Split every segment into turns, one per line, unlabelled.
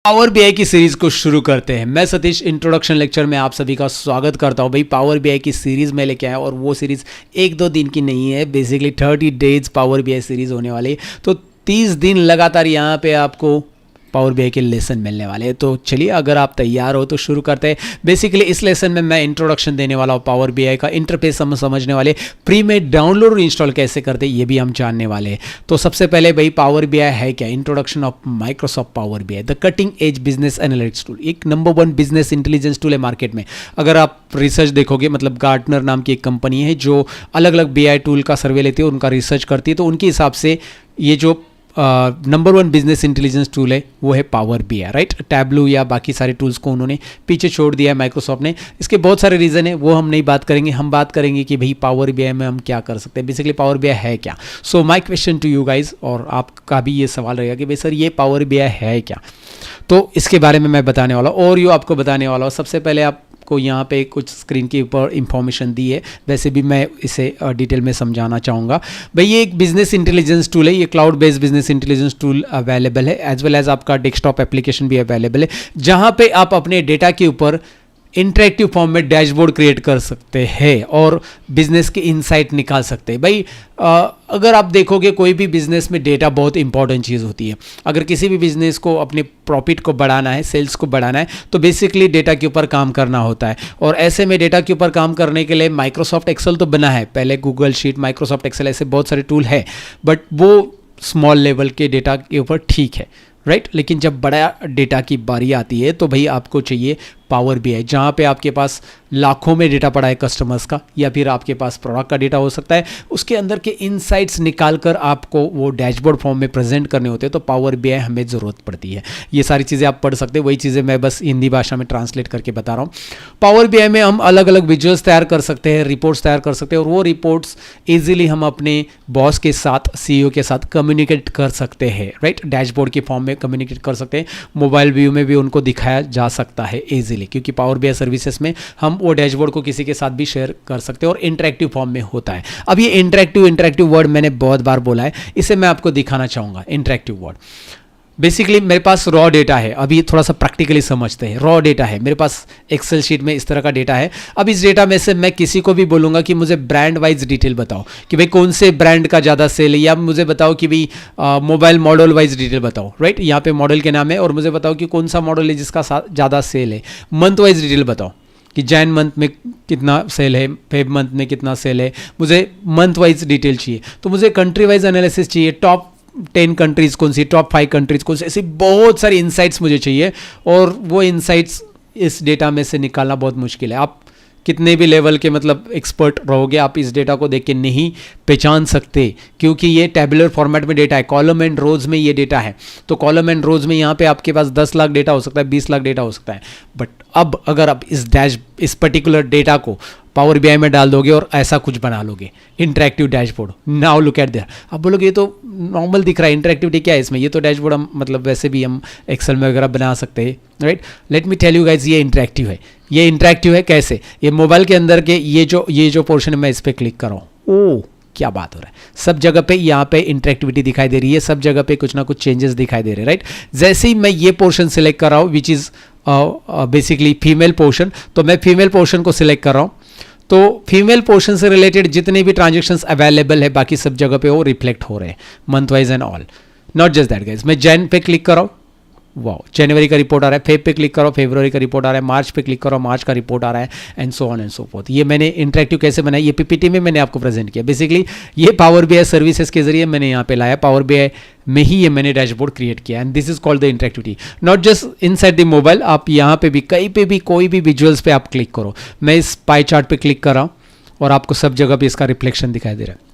Power BI की series को शुरू करते हैं। मैं सतीश इंट्रोडक्शन लेक्चर में आप सभी का स्वागत करता हूं। भाई पावर बीआई की सीरीज में लेके आया और वो सीरीज एक दो दिन की नहीं है, basically 30 days power BI series होने वाली है। तो 30 दिन लगातार यहाँ पे आपको पावर बीआई के लेसन मिलने वाले हैं। तो चलिए, अगर आप तैयार हो तो शुरू करते हैं। बेसिकली इस लेसन में मैं इंट्रोडक्शन देने वाला हूँ, पावर बीआई का इंटरफेस हम समझने वाले, प्री में डाउनलोड और इंस्टॉल कैसे करते हैं ये भी हम जानने वाले हैं। तो सबसे पहले भाई पावर बीआई है क्या? Introduction of Microsoft power BI, the cutting edge business analytics tool, एक नंबर 1 बिजनेस इंटेलिजेंस टूल है मार्केट में। अगर आप रिसर्च देखोगे, मतलब गार्टनर नाम की एक कंपनी है जो अलग अलग बीआई टूल का सर्वे लेती है, उनका रिसर्च करती है, तो उनके हिसाब से ये जो नंबर 1 बिजनेस इंटेलिजेंस टूल है वो है पावर बीआई, राइट। टैबलू या बाकी सारे टूल्स को उन्होंने पीछे छोड़ दिया है माइक्रोसॉफ्ट ने। इसके बहुत सारे रीज़न है, वो हम नहीं बात करेंगे। हम बात करेंगे कि भाई पावर बीआई में हम क्या कर सकते हैं, बेसिकली पावर बीआई है क्या। So my question to you guys, और आपका भी ये सवाल रहेगा कि भाई सर ये पावर बीआई है क्या, तो इसके बारे में मैं बताने वाला हूँ और ये आपको बताने वाला हूँ। सबसे पहले आप को यहाँ पे कुछ स्क्रीन के ऊपर इंफॉर्मेशन दी है, वैसे भी मैं इसे डिटेल में समझाना चाहूँगा। भाई ये एक बिजनेस इंटेलिजेंस टूल है, ये cloud based business intelligence tool available है, एज वेल एज आपका डेस्कटॉप एप्लीकेशन भी अवेलेबल है, जहाँ पे आप अपने डेटा के ऊपर इंटरेक्टिव फॉर्म में डैशबोर्ड क्रिएट कर सकते हैं और बिजनेस के इनसाइट निकाल सकते हैं। भाई अगर आप देखोगे, कोई भी बिजनेस में डेटा बहुत इंपॉर्टेंट चीज़ होती है। अगर किसी भी बिजनेस को अपने प्रॉफिट को बढ़ाना है, सेल्स को बढ़ाना है, तो बेसिकली डेटा के ऊपर काम करना होता है। और ऐसे में डेटा के ऊपर काम करने के लिए माइक्रोसॉफ्ट एक्सेल तो बना है, पहले गूगल शीट, माइक्रोसॉफ्ट एक्सेल, ऐसे बहुत सारे टूल है, बट वो स्मॉल लेवल के डेटा के ऊपर ठीक है, राइट। लेकिन जब बड़ा डेटा की बारी आती है तो भाई आपको चाहिए पावर बीआई, जहाँ पे आपके पास लाखों में डेटा पड़ा है कस्टमर्स का, या फिर आपके पास प्रोडक्ट का डेटा हो सकता है, उसके अंदर के इनसाइट्स निकालकर आपको वो डैशबोर्ड फॉर्म में प्रेजेंट करने होते हैं, तो पावर बीआई हमें ज़रूरत पड़ती है। ये सारी चीज़ें आप पढ़ सकते हैं, वही चीज़ें मैं बस हिंदी भाषा में ट्रांसलेट करके बता रहा हूँ। पावर बीआई में हम अलग अलग विजुअल्स तैयार कर सकते हैं, रिपोर्ट्स तैयार कर सकते हैं, और वो रिपोर्ट्स ईजिली हम अपने बॉस के साथ, सीईओ के साथ कम्युनिकेट कर सकते हैं, राइट। डैशबोर्ड के फॉर्म में कम्युनिकेट कर सकते हैं, मोबाइल व्यू में भी उनको दिखाया जा सकता है ईजिली, क्योंकि पावर बीआई सर्विसेज में हम वो डैशबोर्ड को किसी के साथ भी शेयर कर सकते हैं और इंटरेक्टिव फॉर्म में होता है। अब ये इंटरेक्टिव वर्ड मैंने बहुत बार बोला है, इसे मैं आपको दिखाना चाहूँगा। इंटरेक्टिव वर्ड, बेसिकली मेरे पास रॉ डेटा है, अभी थोड़ा सा प्रैक्टिकली समझते हैं। रॉ डेटा है मेरे पास, एक्सेल शीट में इस तरह का डेटा है। अब इस डेटा में से मैं किसी को भी बोलूँगा कि मुझे ब्रांड वाइज डिटेल बताओ, कि भाई कौन से ब्रांड का ज़्यादा सेल है, या मुझे बताओ कि भाई मोबाइल मॉडल वाइज डिटेल बताओ, राइट। यहाँ पे मॉडल के नाम है, और मुझे बताओ कि कौन सा मॉडल है जिसका ज़्यादा सेल है। मंथ वाइज डिटेल बताओ कि जैन मंथ में कितना सेल है, फेब मंथ में कितना सेल है, मुझे मंथ वाइज डिटेल चाहिए। तो मुझे कंट्री वाइज एनालिसिस चाहिए, टॉप 10 कंट्रीज कौन सी, टॉप 5 कंट्रीज कौन सी, ऐसी बहुत सारी इनसाइट्स मुझे चाहिए। और वो इनसाइट्स इस डेटा में से निकालना बहुत मुश्किल है। आप कितने भी लेवल के मतलब एक्सपर्ट रहोगे, आप इस डेटा को देख के नहीं पहचान सकते, क्योंकि ये टैबुलर फॉर्मेट में डेटा है, कॉलम एंड रोज में ये डेटा है। तो कॉलम एंड रोज में यहाँ पे आपके पास 10 लाख डेटा हो सकता है, 20 लाख डेटा हो सकता है। बट अब अगर आप इस पर्टिकुलर डेटा को पावर बीआई में डाल दोगे और ऐसा कुछ बना लोगे, interactive dashboard, now look at there, आप बोलोगे ये तो नॉर्मल दिख रहा है, इंटरेक्टिविटी क्या है इसमें, ये तो डैशबोर्ड हम मतलब वैसे भी हम एक्सेल में वगैरह बना सकते हैं, right. Let me tell you guys, ये इंटरेक्टिव है। ये इंटरेक्टिव है कैसे? ये मोबाइल के अंदर के ये जो पोर्शन है, मैं इस पर क्लिक कर रहा हूँ, ओह क्या बात हो रहा है, सब जगह पे यहाँ पे इंटरेक्टिविटी दिखाई दे रही है, सब जगह पे कुछ ना कुछ चेंजेस दिखाई दे रहे हैं, राइट। जैसे ही मैं ये पोर्शन सिलेक्ट कर रहा हूँ, which is basically female portion, तो मैं फीमेल पोर्शन को सिलेक्ट कर रहा हूँ, तो फीमेल पोर्शन से रिलेटेड जितने भी ट्रांजेक्शन्स अवेलेबल है बाकी सब जगह पे वो रिफ्लेक्ट हो रहे हैं, month wise and all. Not just that guys, मैं जैन पे क्लिक कर रहा हूँ, वाह, जनवरी का रिपोर्ट आ रहा है। फेब पे क्लिक करो, फरवरी का रिपोर्ट आ रहा है। मार्च पे क्लिक करो, मार्च का रिपोर्ट आ रहा है, and so on and so fourth. ये मैंने इंटरेक्टिव कैसे बनाई, ये पीपीटी में मैंने आपको प्रेजेंट किया। बेसिकली ये पावर बीआई सर्विसेज के जरिए मैंने यहाँ पे लाया, पावर बीआई में ही ये मैंने डैशबोर्ड क्रिएट किया, and this is called the interactivity. Not just inside the mobile, आप यहाँ पे भी, कहीं पे भी, कोई भी विजुअल्स पे आप क्लिक करो। मैं इस पाई चार्ट पे क्लिक कर रहा हूँ और आपको सब जगह पे इसका रिफ्लेक्शन दिखाई दे रहा है।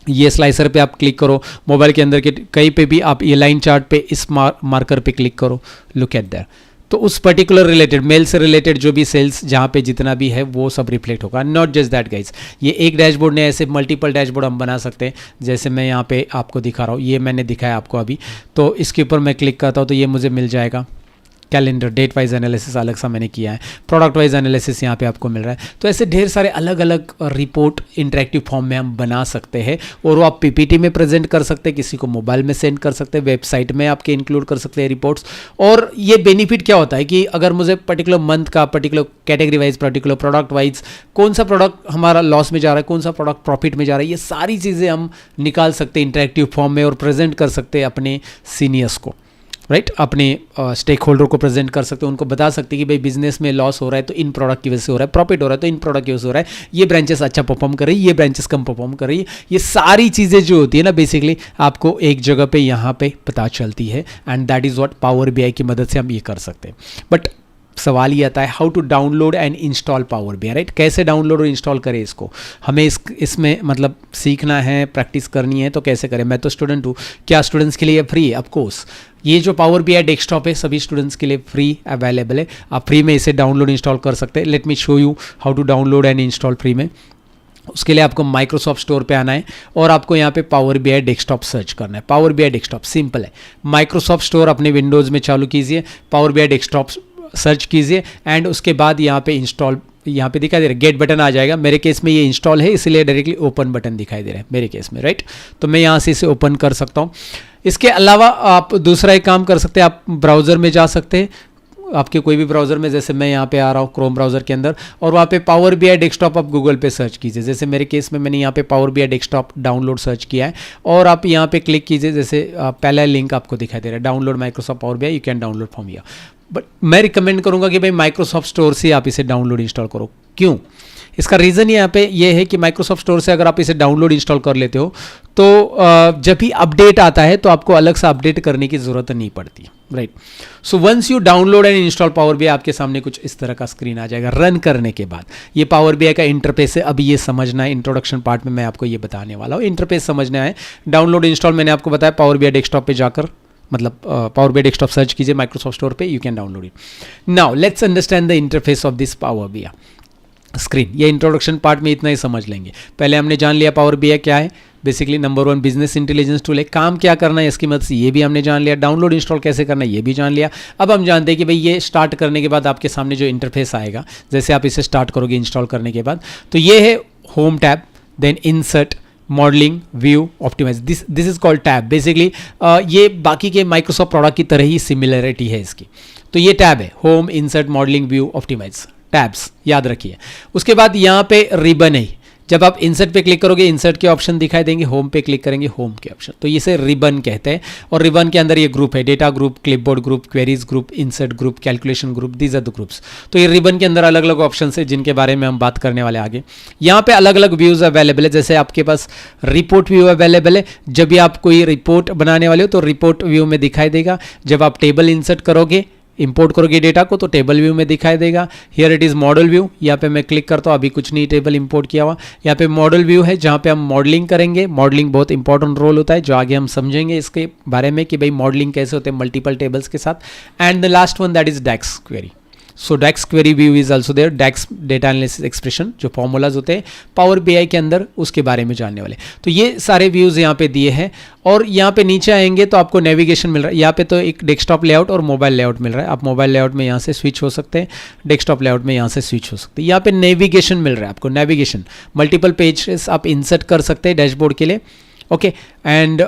ये स्लाइसर पे आप क्लिक करो, मोबाइल के अंदर के कहीं पे भी आप ये लाइन चार्ट पे इस मार्कर पे क्लिक करो, लुक एट दैट। तो उस पर्टिकुलर रिलेटेड, मेल से रिलेटेड जो भी सेल्स जहाँ पे जितना भी है वो सब रिफ्लेक्ट होगा। नॉट जस्ट दैट गाइज, ये एक डैशबोर्ड ने ऐसे मल्टीपल डैशबोर्ड हम बना सकते हैं, जैसे मैं यहाँ पे आपको दिखा रहा हूँ, ये मैंने दिखाया आपको अभी। तो इसके ऊपर मैं क्लिक करता हूँ तो ये मुझे मिल जाएगा, कैलेंडर, डेट वाइज एनालिसिस अलग सा मैंने किया है, प्रोडक्ट वाइज एनालिसिस यहाँ पे आपको मिल रहा है। तो ऐसे ढेर सारे अलग अलग रिपोर्ट इंटरेक्टिव फॉर्म में हम बना सकते हैं और वो आप पीपीटी में प्रेजेंट कर सकते हैं, किसी को मोबाइल में सेंड कर सकते हैं, वेबसाइट में आपके इंक्लूड कर सकते हैं रिपोर्ट्स। और ये बेनिफिट क्या होता है कि अगर मुझे पर्टिकुलर मंथ का, particular category wise, particular product wise कौन सा प्रोडक्ट हमारा लॉस में जा रहा है, कौन सा प्रोडक्ट प्रॉफिट में जा रहा है, ये सारी चीज़ें हम निकाल सकते हैं इंटरेक्टिव फॉर्म में और प्रेजेंट कर सकते हैं अपने सीनियर्स को, राइट अपने स्टेक होल्डर को प्रेजेंट कर सकते हैं, उनको बता सकते हैं कि भाई बिजनेस में लॉस हो रहा है तो इन प्रोडक्ट की वजह से हो रहा है, प्रॉफिट हो रहा है तो इन प्रोडक्ट की वजह से हो रहा है, ये ब्रांचेस अच्छा परफॉर्म कर रही है, ये ब्रांचेस कम परफॉर्म कर रही है। ये सारी चीज़ें जो होती है ना बेसिकली आपको एक जगह पे यहाँ पे पता चलती है and that is what power BI की मदद से हम ये कर सकते हैं। बट सवाल ये आता है how to download and install power BI, right? कैसे डाउनलोड और इंस्टॉल करें इसको, हमें इसमें मतलब सीखना है, प्रैक्टिस करनी है, तो कैसे करें? मैं तो स्टूडेंट हूँ, क्या स्टूडेंट्स के लिए फ्री है? ऑफकोर्स ये जो पावर बीआई डेस्कटॉप है सभी स्टूडेंट्स के लिए फ्री अवेलेबल है, आप फ्री में इसे डाउनलोड इंस्टॉल कर सकते हैं। Let me show you how to download and install free में। उसके लिए आपको माइक्रोसॉफ्ट स्टोर पे आना है और आपको यहाँ पे पावर बीआई डेस्कटॉप सर्च करना है। पावर बीआई डेस्कटॉप सिंपल है, माइक्रोसॉफ्ट स्टोर अपने विंडोज़ में चालू कीजिए, पावर बीआई डेस्कटॉप सर्च कीजिए एंड उसके बाद यहाँ पे इंस्टॉल, यहाँ पे दिखाई दे रहा है गेट बटन आ जाएगा। मेरे केस में ये इंस्टॉल है इसलिए डायरेक्टली ओपन बटन दिखाई दे रहा है मेरे केस में, राइट? तो मैं यहाँ से इसे ओपन कर सकता हूँ। इसके अलावा आप दूसरा एक काम कर सकते हैं, आप ब्राउज़र में जा सकते हैं, आपके कोई भी ब्राउज़र में, जैसे मैं यहाँ पे आ रहा हूँ क्रोम ब्राउज़र के अंदर और वहाँ पे पावर बीआई डेस्कटॉप आप गूगल पे सर्च कीजिए। जैसे मेरे केस में मैंने यहाँ पे power BI desktop download search किया है और आप यहाँ पे क्लिक कीजिए। जैसे पहला लिंक आपको दिखाई दे रहा है download Microsoft power BI, you can download from here. But मैं रिकमेंड करूँगा कि भाई माइक्रोसॉफ्ट स्टोर से आप इसे डाउनलोड इंस्टॉल करो। क्यों? इसका रीज़न यहाँ पे ये है कि माइक्रोसॉफ्ट स्टोर से अगर आप इसे डाउनलोड इंस्टॉल कर लेते हो तो जब भी अपडेट आता है तो आपको अलग से अपडेट करने की ज़रूरत नहीं पड़ती, right? So once you download and install power BI, आपके सामने कुछ इस तरह का स्क्रीन आ जाएगा रन करने के बाद। ये पावर बीआई का इंटरफेस है, अभी ये समझना है, इंट्रोडक्शन पार्ट में मैं आपको ये बताने वाला हूँ। इंटरफेस समझना है, डाउनलोड इंस्टॉल मैंने आपको बताया, पावर बीआई डेस्कटॉप पे जाकर मतलब पावर बीआई डेस्कटॉप सर्च कीजिए माइक्रोसॉफ्ट स्टोर पे, you can download it. Now let's understand the interface of this power BI screen. ये इंट्रोडक्शन पार्ट में इतना ही समझ लेंगे। पहले हमने जान लिया पावर बीआई क्या है, basically number 1 business intelligence tool है, काम क्या करना है इसकी मदद से ये भी हमने जान लिया, डाउनलोड इंस्टॉल कैसे करना है ये भी जान लिया। अब हम जानते हैं कि भाई ये स्टार्ट करने के बाद आपके सामने जो इंटरफेस आएगा, जैसे आप इसे स्टार्ट करोगे इंस्टॉल करने के बाद, तो ये है home tab, then insert, modelling, view, optimise, this is called tab. Basically ये बाकी के माइक्रोसॉफ्ट प्रोडक्ट की तरह ही सिमिलरिटी है इसकी। तो ये टैब है, home, insert, modelling, view, optimise, tabs याद रखिए। उसके बाद यहाँ पे रिबन है, जब आप इंसर्ट पे क्लिक करोगे इंसर्ट के ऑप्शन दिखाई देंगे, होम पे क्लिक करेंगे होम के ऑप्शन, तो इसे रिबन कहते हैं। और रिबन के अंदर ये ग्रुप है, data group, clipboard group, queries group, insert group, calculation group, these are the groups. तो ये रिबन के अंदर अलग अलग ऑप्शन है जिनके बारे में हम बात करने वाले आगे। यहाँ पे अलग अलग व्यूज अवेलेबल है, जैसे आपके पास रिपोर्ट व्यू अवेलेबल है, जब भी आप कोई रिपोर्ट बनाने वाले हो तो रिपोर्ट व्यू में दिखाई देगा। जब आप टेबल इंसर्ट करोगे, इंपोर्ट करोगे डेटा को, तो टेबल व्यू में दिखाई देगा। Here it is model view, यहाँ पे मैं क्लिक करता हूँ, अभी कुछ नहीं टेबल इंपोर्ट किया हुआ। यहाँ पे मॉडल व्यू है जहाँ पे हम मॉडलिंग करेंगे। मॉडलिंग बहुत इंपॉर्टेंट रोल होता है जो आगे हम समझेंगे इसके बारे में कि भाई मॉडलिंग कैसे होते हैं मल्टीपल टेबल्स के साथ। And the last one that is DAX query. So DAX query view is also there, DAX data analysis expression, जो फॉर्मूलाज होते हैं पावर बीआई के अंदर, उसके बारे में जानने वाले। तो ये सारे व्यूज़ यहाँ पे दिए हैं। और यहाँ पे नीचे आएंगे तो आपको नेविगेशन मिल रहा है। यहाँ पे तो एक डेस्कटॉप लेआउट और मोबाइल लेआउट मिल रहा है, आप मोबाइल लेआउट में यहाँ से स्विच हो सकते हैं, डेस्कटॉप लेआउट में यहाँ से स्विच हो सकते हैं। यहाँ पे नेविगेशन मिल रहा है आपको, नेविगेशन, मल्टीपल पेजेस आप इंसर्ट कर सकते हैं डैशबोर्ड के लिए, ओके। एंड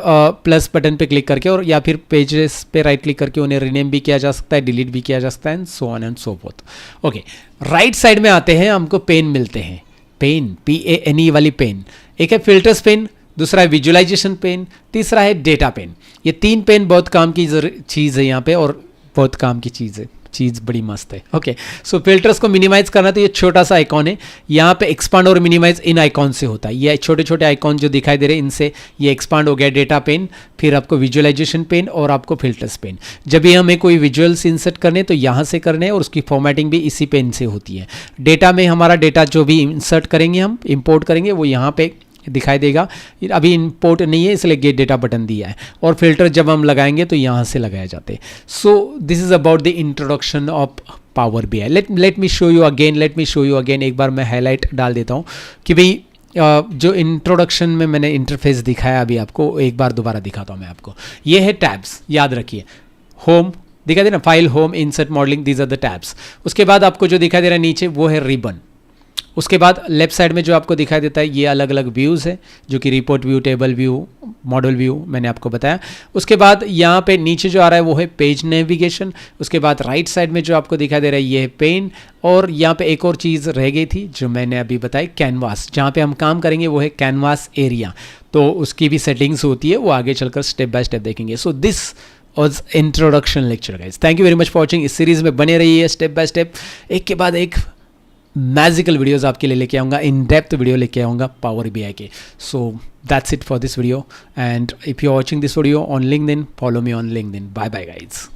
प्लस बटन पे क्लिक करके और या फिर पेजेस पे राइट क्लिक करके उन्हें रीनेम भी किया जा सकता है, डिलीट भी किया जा सकता है, and so on and so fourth, okay. Right side में आते हैं, हमको पेन मिलते हैं, पेन, PANE वाली पेन। एक है फिल्टर्स पेन, दूसरा है विजुअलाइजेशन पेन, तीसरा है डेटा पेन। ये 3 पेन बहुत काम की चीज़ है यहाँ पे, और बहुत काम की चीज़ है, चीज़ बड़ी मस्त है, ओके। सो फिल्टर्स को मिनिमाइज करना, तो ये छोटा सा आइकॉन है, यहाँ पे एक्सपांड और मिनिमाइज इन आइकॉन से होता है। ये छोटे छोटे आइकॉन जो दिखाई दे रहे हैं इनसे ये एक्सपांड हो गया डेटा पेन, फिर आपको विजुअलाइजेशन पेन और आपको फिल्टर्स पेन। जब भी हमें कोई विजुअल्स इंसर्ट करने तो यहाँ से करने, और उसकी फॉर्मेटिंग भी इसी पेन से होती है। डेटा में हमारा डेटा जो भी इंसर्ट करेंगे, हम इंपोर्ट करेंगे, वो यहाँ पे दिखाई देगा। अभी इंपोर्ट नहीं है इसलिए गेट डेटा बटन दिया है, और फिल्टर जब हम लगाएंगे तो यहाँ से लगाए जाते हैं। So this is about the introduction of power BI. Late me show you again, एक बार मैं हाईलाइट डाल देता हूँ कि भाई जो इंट्रोडक्शन में मैंने इंटरफेस दिखाया अभी आपको, एक बार दोबारा दिखाता हूँ मैं आपको। ये है टैब्स, याद रखिए, होम, दिखाई दे रहा, file, home, insert, modelling, these are the tabs. उसके बाद आपको जो दिखाई दे रहा है नीचे वो है रिबन। उसके बाद लेफ्ट साइड में जो आपको दिखाई देता है ये अलग अलग व्यूज़ है, जो कि report view, table view, model view मैंने आपको बताया। उसके बाद यहाँ पे नीचे जो आ रहा है वो है पेज नेविगेशन। उसके बाद राइट साइड में जो आपको दिखाई दे रहा है ये है पेन। और यहाँ पे एक और चीज़ रह गई थी जो मैंने अभी बताई, कैनवास। जहाँ पे हम काम करेंगे वो है कैनवास एरिया, तो उसकी भी सेटिंग्स होती है, वो आगे चलकर स्टेप बाय स्टेप देखेंगे। So this was introduction lecture guys. Thank you very much for watching. इस सीरीज़ में बने रहिए, स्टेप बाय स्टेप एक के बाद एक मैजिकल वीडियोस आपके लिए लेके आऊँगा, इन डेप्थ वीडियो लेके आऊँगा पावर BI के। So that's it for this video, and if you are watching this video on LinkedIn, follow me on LinkedIn. Bye bye guys.